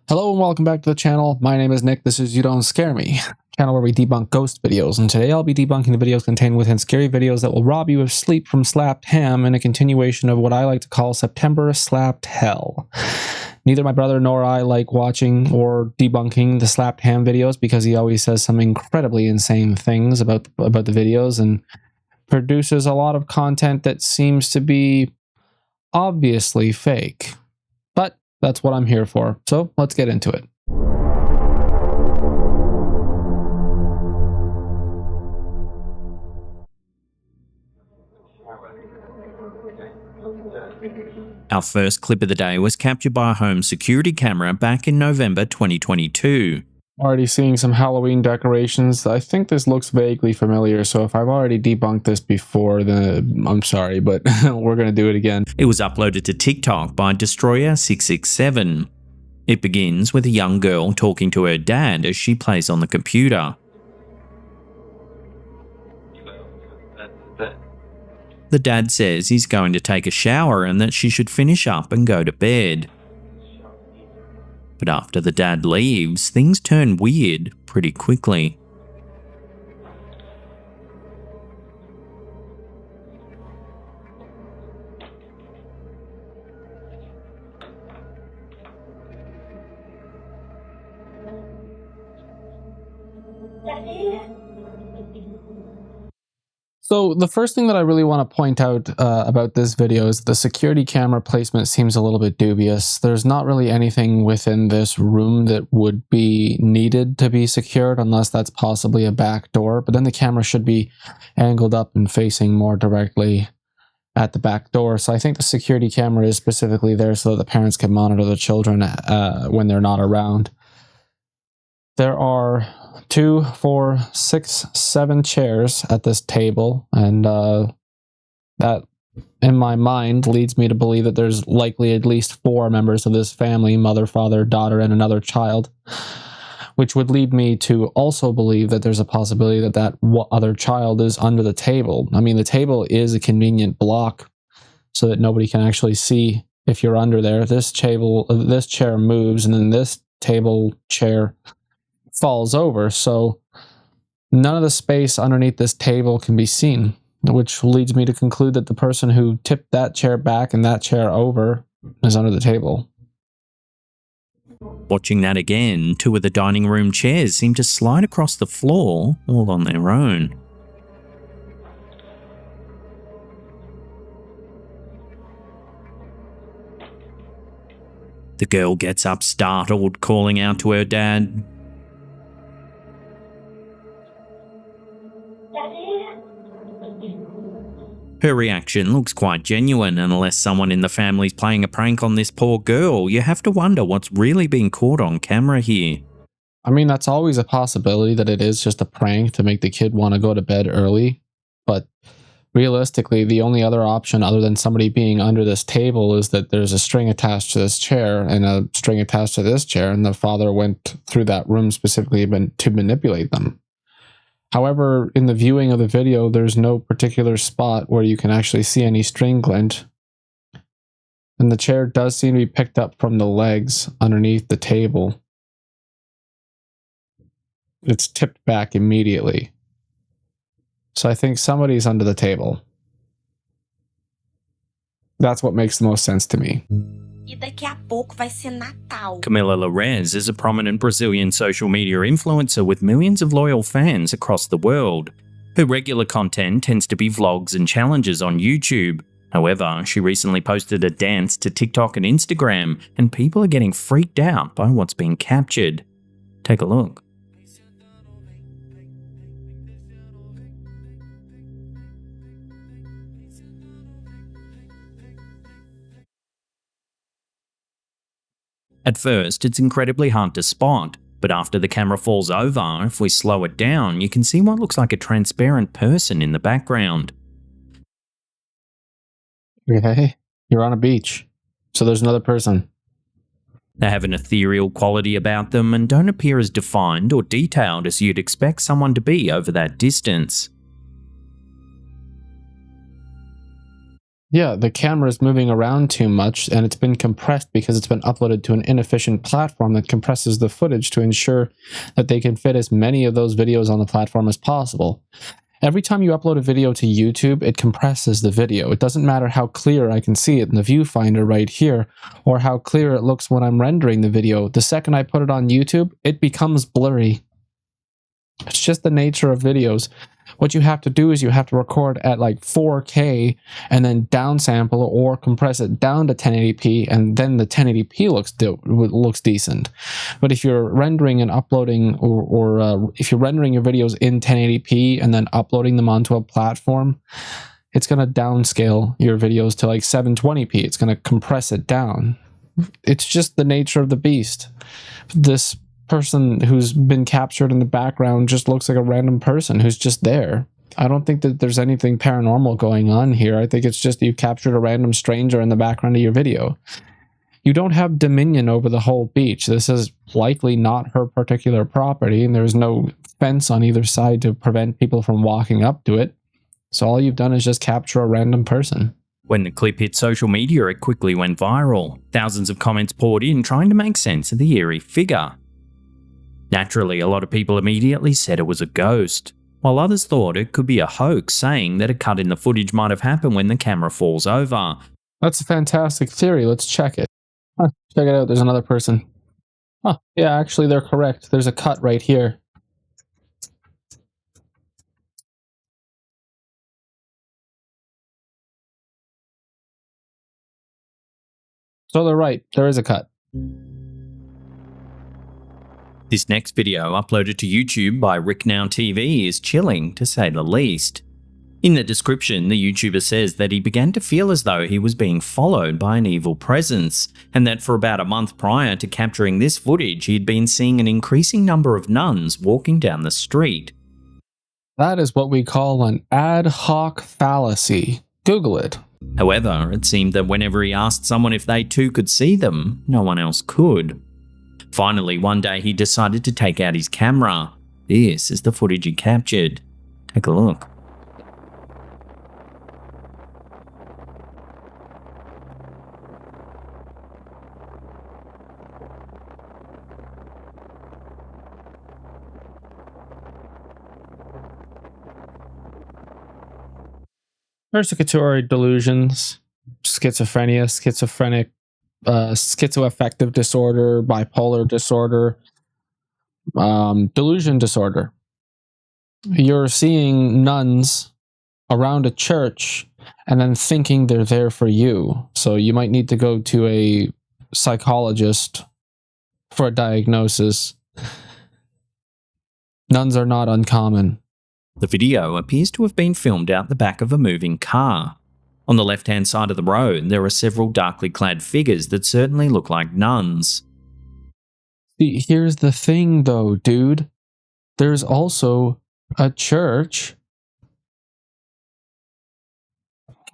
Hello and welcome back to the channel. My name is Nick. This is You Don't Scare Me, channel where we debunk ghost videos, and today I'll be debunking the videos contained within scary videos that will rob you of sleep from slapped ham in a continuation of what I like to call September slapped hell. Neither my brother nor I like watching or debunking the slapped ham videos because he always says some incredibly insane things about the videos and produces a lot of content that seems to be obviously fake. But that's what I'm here for, so let's get into it. Our first clip of the day was captured by a home security camera back in November 2022. Already seeing some Halloween decorations. I think this looks vaguely familiar, so if I've already debunked this before, then I'm sorry, but we're going to do it again. It was uploaded to TikTok by Destroyer667. It begins with a young girl talking to her dad as she plays on the computer. The dad says he's going to take a shower and that she should finish up and go to bed. But after the dad leaves, things turn weird pretty quickly. So the first thing that I really want to point out about this video is the security camera placement seems a little bit dubious. There's not really anything within this room that would be needed to be secured unless that's possibly a back door, but then the camera should be angled up and facing more directly at the back door. So I think the security camera is specifically there so that the parents can monitor the children when they're not around. There are 2, 4, 6, 7 chairs at this table, and that, in my mind, leads me to believe that there's likely at least 4 members of this family, mother, father, daughter, and another child, which would lead me to also believe that there's a possibility that that other child is under the table. I mean, the table is a convenient block so that nobody can actually see if you're under there. This chair moves, and then this chair falls over, so none of the space underneath this table can be seen, which leads me to conclude that the person who tipped that chair back and that chair over is under the table. Watching that again, 2 of the dining room chairs seem to slide across the floor all on their own. The girl gets up startled, calling out to her dad. Her reaction looks quite genuine, and unless someone in the family's playing a prank on this poor girl, you have to wonder what's really being caught on camera here. I mean, that's always a possibility that it is just a prank to make the kid want to go to bed early, but realistically, the only other option other than somebody being under this table is that there's a string attached to this chair and a string attached to this chair, and the father went through that room specifically to manipulate them. However, in the viewing of the video, there's no particular spot where you can actually see any string glint. And the chair does seem to be picked up from the legs underneath the table. It's tipped back immediately. So I think somebody's under the table. That's what makes the most sense to me. E daqui a pouco vai ser Natal. Camila Larez is a prominent Brazilian social media influencer with millions of loyal fans across the world. Her regular content tends to be vlogs and challenges on YouTube. However, she recently posted a dance to TikTok and Instagram, and people are getting freaked out by what's being captured. Take a look. At first, it's incredibly hard to spot, but after the camera falls over, if we slow it down, you can see what looks like a transparent person in the background. Okay, you're on a beach, so there's another person. They have an ethereal quality about them and don't appear as defined or detailed as you'd expect someone to be over that distance. Yeah, the camera is moving around too much, and it's been compressed because it's been uploaded to an inefficient platform that compresses the footage to ensure that they can fit as many of those videos on the platform as possible. Every time you upload a video to YouTube, it compresses the video. It doesn't matter how clear I can see it in the viewfinder right here, or how clear it looks when I'm rendering the video. The second I put it on YouTube, it becomes blurry. It's just the nature of videos. What you have to do is you have to record at like 4K and then downsample or compress it down to 1080p, and then the 1080p looks decent. But if you're rendering and uploading, or if you're rendering your videos in 1080p and then uploading them onto a platform, it's going to downscale your videos to like 720p. It's going to compress it down. It's just the nature of the beast. This person who's been captured in the background just looks like a random person who's just there. I don't think that there's anything paranormal going on here. I think it's just you've captured a random stranger in the background of your video. You don't have dominion over the whole beach. This is likely not her particular property, and there's no fence on either side to prevent people from walking up to it. So all you've done is just capture a random person. When the clip hit social media, it quickly went viral. Thousands of comments poured in trying to make sense of the eerie figure. Naturally, a lot of people immediately said it was a ghost, while others thought it could be a hoax, saying that a cut in the footage might have happened when the camera falls over. That's a fantastic theory. Let's check it. Check it out. There's another person. Yeah, actually, they're correct. There's a cut right here. So they're right. There is a cut. This next video, uploaded to YouTube by RickNowTV, is chilling, to say the least. In the description, the YouTuber says that he began to feel as though he was being followed by an evil presence, and that for about a month prior to capturing this footage, he had been seeing an increasing number of nuns walking down the street. That is what we call an ad hoc fallacy. Google it. However, it seemed that whenever he asked someone if they too could see them, no one else could. Finally, one day he decided to take out his camera. This is the footage he captured. Take a look. Persecutory delusions, schizophrenia, schizoaffective disorder, bipolar disorder, delusion disorder. You're seeing nuns around a church and then thinking they're there for you. So you might need to go to a psychologist for a diagnosis. Nuns are not uncommon. The video appears to have been filmed out the back of a moving car. On the left-hand side of the road, there are several darkly clad figures that certainly look like nuns. See, here's the thing though, dude. There's also a church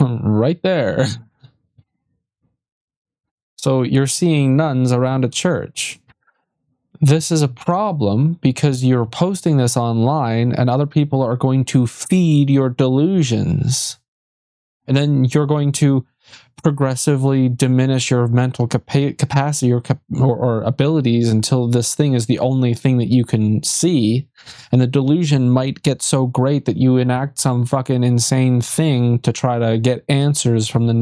right there. So you're seeing nuns around a church. This is a problem because you're posting this online and other people are going to feed your delusions. And then you're going to progressively diminish your mental capacity or abilities until this thing is the only thing that you can see. And the delusion might get so great that you enact some fucking insane thing to try to get answers from the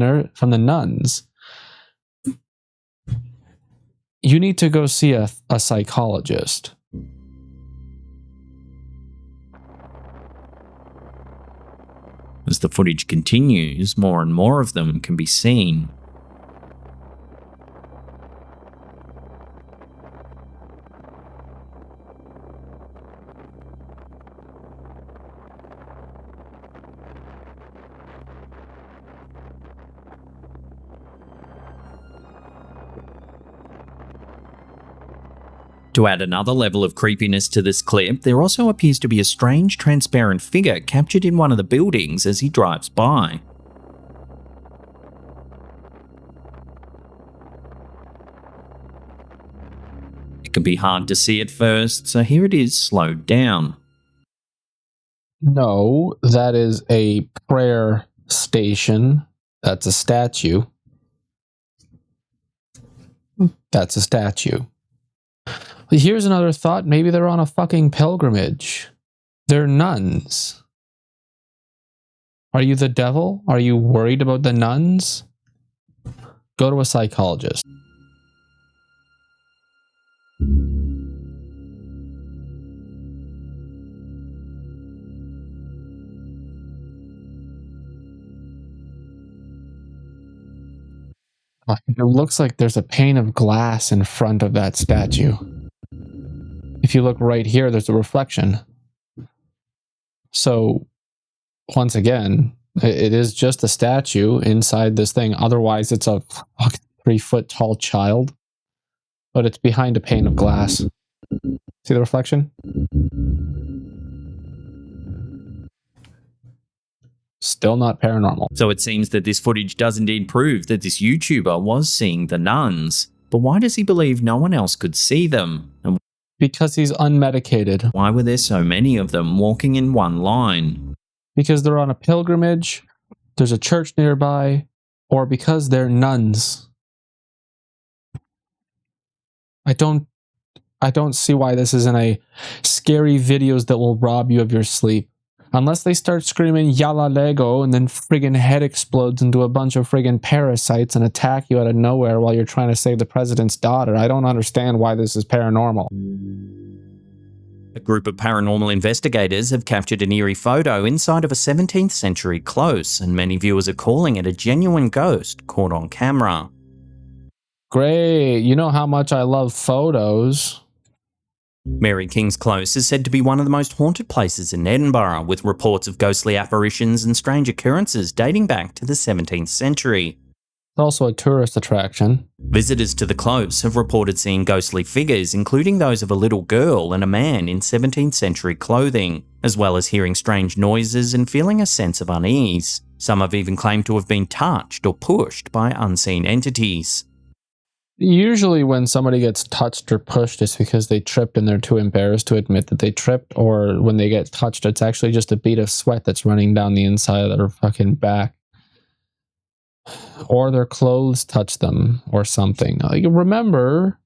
nuns. You need to go see a psychologist. As the footage continues, more and more of them can be seen. To add another level of creepiness to this clip, there also appears to be a strange transparent figure captured in one of the buildings as he drives by. It can be hard to see at first, so here it is slowed down. No, that is a prayer station. That's a statue. That's a statue. Here's another thought. Maybe they're on a fucking pilgrimage. They're nuns. Are you the devil? Are you worried about the nuns? Go to a psychologist. It looks like there's a pane of glass in front of that statue. If you look right here, there's a reflection. So, once again, it is just a statue inside this thing. Otherwise, it's a 3-foot tall child. But it's behind a pane of glass. See the reflection? Still not paranormal. So it seems that this footage does indeed prove that this YouTuber was seeing the nuns. But why does he believe no one else could see them? And because he's unmedicated. why were there so many of them walking in one line? Because they're on a pilgrimage, there's a church nearby, or because they're nuns. I don't see why this isn't a scary videos that will rob you of your sleep. Unless they start screaming "Yalla Lego" and then friggin' head explodes into a bunch of friggin' parasites and attack you out of nowhere while you're trying to save the president's daughter. I don't understand why this is paranormal. A group of paranormal investigators have captured an eerie photo inside of a 17th century close, and many viewers are calling it a genuine ghost caught on camera. Great, you know how much I love photos. Mary King's Close is said to be one of the most haunted places in Edinburgh, with reports of ghostly apparitions and strange occurrences dating back to the 17th century. It's also a tourist attraction. Visitors to the close have reported seeing ghostly figures, including those of a little girl and a man in 17th century clothing, as well as hearing strange noises and feeling a sense of unease. Some have even claimed to have been touched or pushed by unseen entities. Usually when somebody gets touched or pushed, it's because they tripped and they're too embarrassed to admit that they tripped, or when they get touched, it's actually just a bead of sweat that's running down the inside of their fucking back. Or their clothes touch them, or something. Like, remember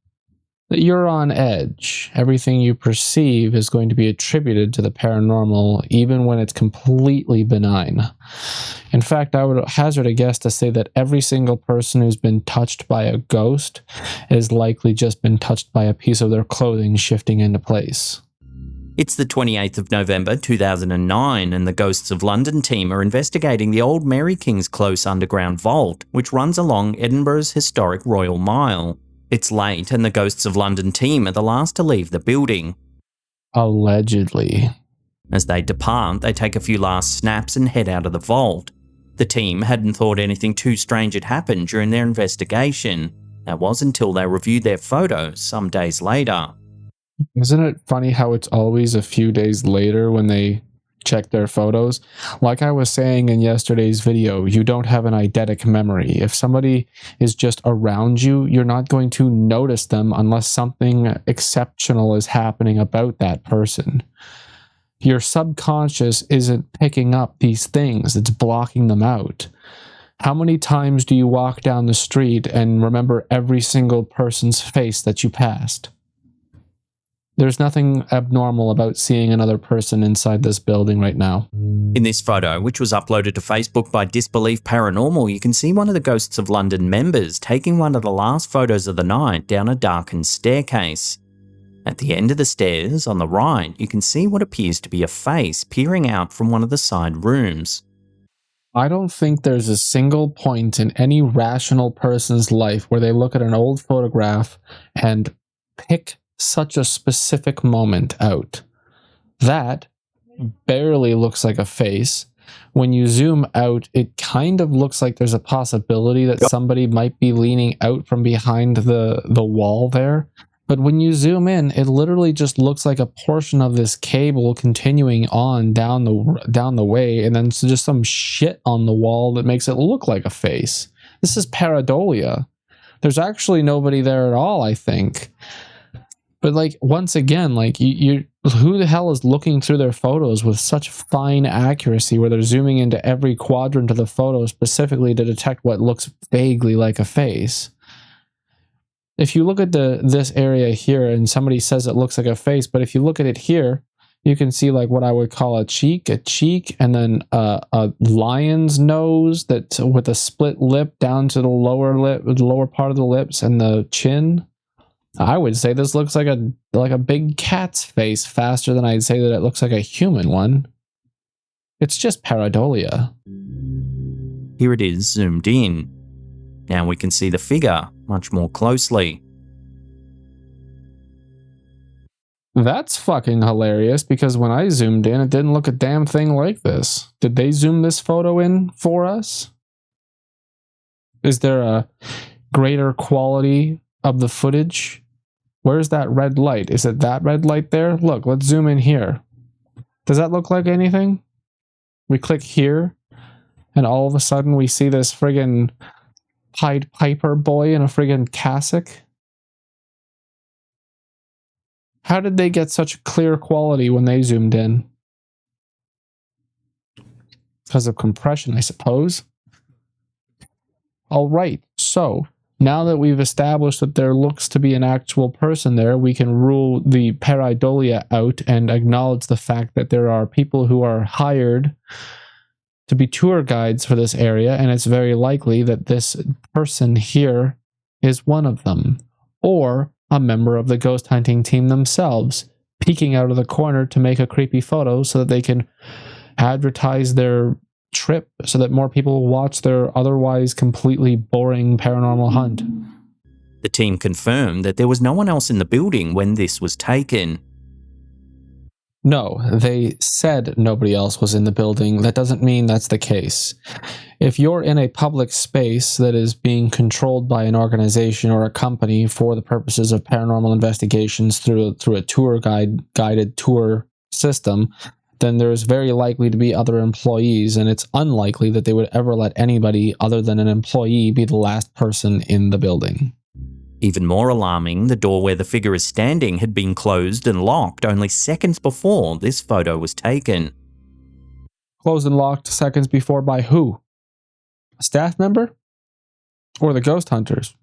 that you're on edge. Everything you perceive is going to be attributed to the paranormal, even when it's completely benign. In fact, I would hazard a guess to say that every single person who's been touched by a ghost has likely just been touched by a piece of their clothing shifting into place. It's the 28th of November 2009, and the Ghosts of London team are investigating the old Mary King's Close underground vault, which runs along Edinburgh's historic Royal Mile. It's late, and the Ghosts of London team are the last to leave the building. Allegedly. As they depart, they take a few last snaps and head out of the vault. The team hadn't thought anything too strange had happened during their investigation. That was until they reviewed their photos some days later. Isn't it funny how it's always a few days later when they check their photos? Like I was saying in yesterday's video, you don't have an eidetic memory. If somebody is just around you, you're not going to notice them unless something exceptional is happening about that person. Your subconscious isn't picking up these things, it's blocking them out. How many times do you walk down the street and remember every single person's face that you passed? There's nothing abnormal about seeing another person inside this building right now. In this photo, which was uploaded to Facebook by Disbelief Paranormal, you can see one of the Ghosts of London members taking one of the last photos of the night down a darkened staircase. At the end of the stairs, on the right, you can see what appears to be a face peering out from one of the side rooms. I don't think there's a single point in any rational person's life where they look at an old photograph and pick such a specific moment out. That barely looks like a face. When you zoom out, it kind of looks like there's a possibility that somebody might be leaning out from behind the wall there. But when you zoom in, it literally just looks like a portion of this cable continuing on down the way, and then just some shit on the wall that makes it look like a face. This is pareidolia. There's actually nobody there at all, I think. But like, once again, like you who the hell is looking through their photos with such fine accuracy where they're zooming into every quadrant of the photo specifically to detect what looks vaguely like a face? If you look at this area here and somebody says it looks like a face, but if you look at it here, you can see like what I would call a cheek, and then a lion's nose that with a split lip down to the lower part of the lips and the chin. I would say this looks like a big cat's face faster than I'd say that it looks like a human one. It's just pareidolia. Here it is zoomed in. Now we can see the figure much more closely. That's fucking hilarious, because when I zoomed in, it didn't look a damn thing like this. Did they zoom this photo in for us? Is there a greater quality of the footage? Where's that red light? Is it that red light there? Look, let's zoom in here. Does that look like anything? We click here, and all of a sudden we see this friggin' Pied Piper boy in a friggin' cassock. How did they get such clear quality when they zoomed in? Because of compression, I suppose. All right, so now that we've established that there looks to be an actual person there, we can rule the pareidolia out and acknowledge the fact that there are people who are hired to be tour guides for this area, and it's very likely that this person here is one of them, or a member of the ghost hunting team themselves, peeking out of the corner to make a creepy photo so that they can advertise their trip so that more people will watch their otherwise completely boring paranormal hunt. The team confirmed that there was no one else in the building when this was taken. No, they said nobody else was in the building. That doesn't mean that's the case. If you're in a public space that is being controlled by an organization or a company for the purposes of paranormal investigations through a guided tour system, then there's very likely to be other employees, and it's unlikely that they would ever let anybody other than an employee be the last person in the building. Even more alarming, the door where the figure is standing had been closed and locked only seconds before this photo was taken. Closed and locked seconds before by who? A staff member? Or the ghost hunters?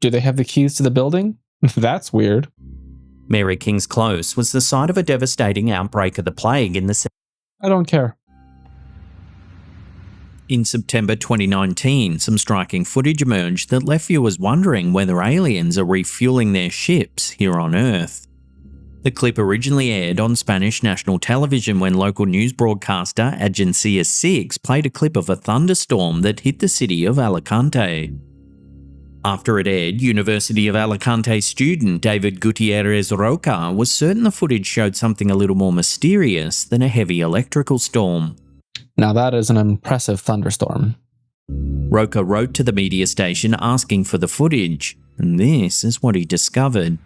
Do they have the keys to the building? That's weird. Mary King's Close was the site of a devastating outbreak of the plague in the I don't care. In September 2019, some striking footage emerged that left viewers wondering whether aliens are refueling their ships here on Earth. The clip originally aired on Spanish national television when local news broadcaster Agencia 6 played a clip of a thunderstorm that hit the city of Alicante. After it aired, University of Alicante student David Gutierrez Roca was certain the footage showed something a little more mysterious than a heavy electrical storm. Now that is an impressive thunderstorm. Roca wrote to the media station asking for the footage, and this is what he discovered.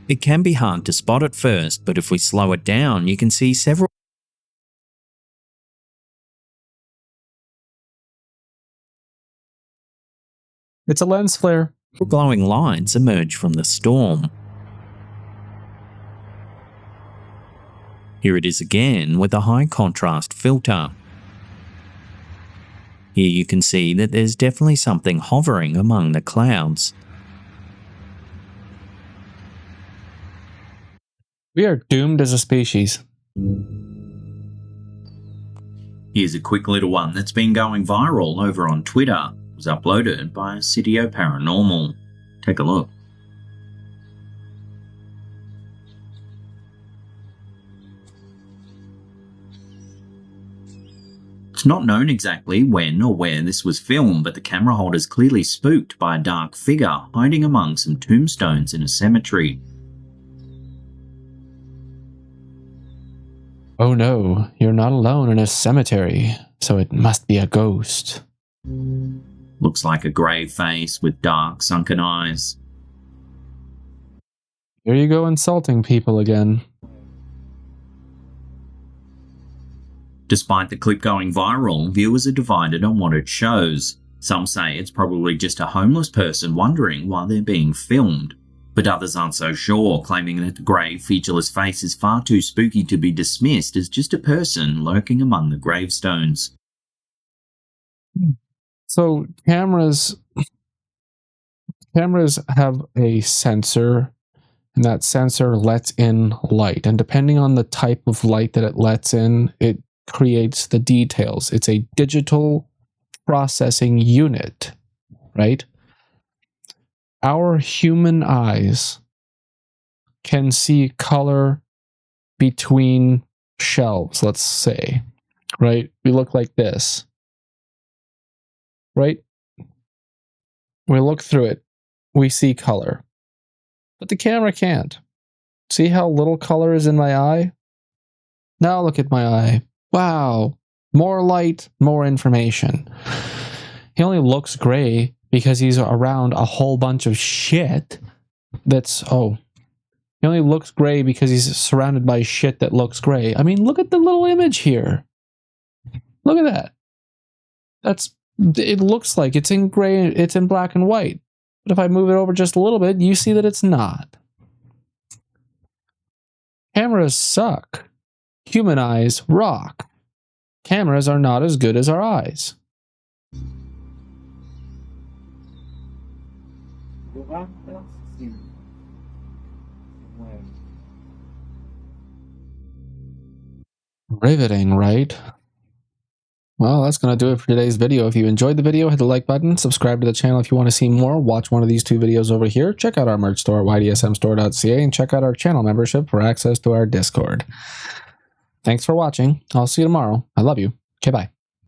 It can be hard to spot at first, but if we slow it down, you can see several It's a lens flare. glowing lights emerge from the storm. Here it is again with a high contrast filter. Here you can see that there's definitely something hovering among the clouds. We are doomed as a species. Here's a quick little one that's been going viral over on Twitter. It was uploaded by Sitio Paranormal. Take a look. It's not known exactly when or where this was filmed, but the camera holder's clearly spooked by a dark figure hiding among some tombstones in a cemetery. Oh no, you're not alone in a cemetery, so it must be a ghost. Looks like a grey face with dark, sunken eyes. Here you go insulting people again. Despite the clip going viral, viewers are divided on what it shows. Some say it's probably just a homeless person wondering why they're being filmed, but others aren't so sure, claiming that the grey, featureless face is far too spooky to be dismissed as just a person lurking among the gravestones. So cameras have a sensor, and that sensor lets in light, and depending on the type of light that it lets in, it creates the details. It's a digital processing unit, right? Our human eyes can see color between shelves, let's say, right? We look like this, right? We look through it, we see color, but the camera can't. See how little color is in my eye? Now look at my eye. Wow, more light, more information. He only looks gray because he's around a whole bunch of shit that's, he only looks gray because he's surrounded by shit that looks gray. I mean, look at the little image here. Look at that. It looks like it's in gray, it's in black and white. But if I move it over just a little bit, you see that it's not. Cameras suck. Human eyes rock. Cameras are not as good as our eyes. Riveting, right? Well, that's going to do it for today's video. If you enjoyed the video, hit the like button, subscribe to the channel if you want to see more, watch one of these 2 videos over here, check out our merch store at ydsmstore.ca, and check out our channel membership for access to our Discord. Thanks for watching. I'll see you tomorrow. I love you. Okay, bye.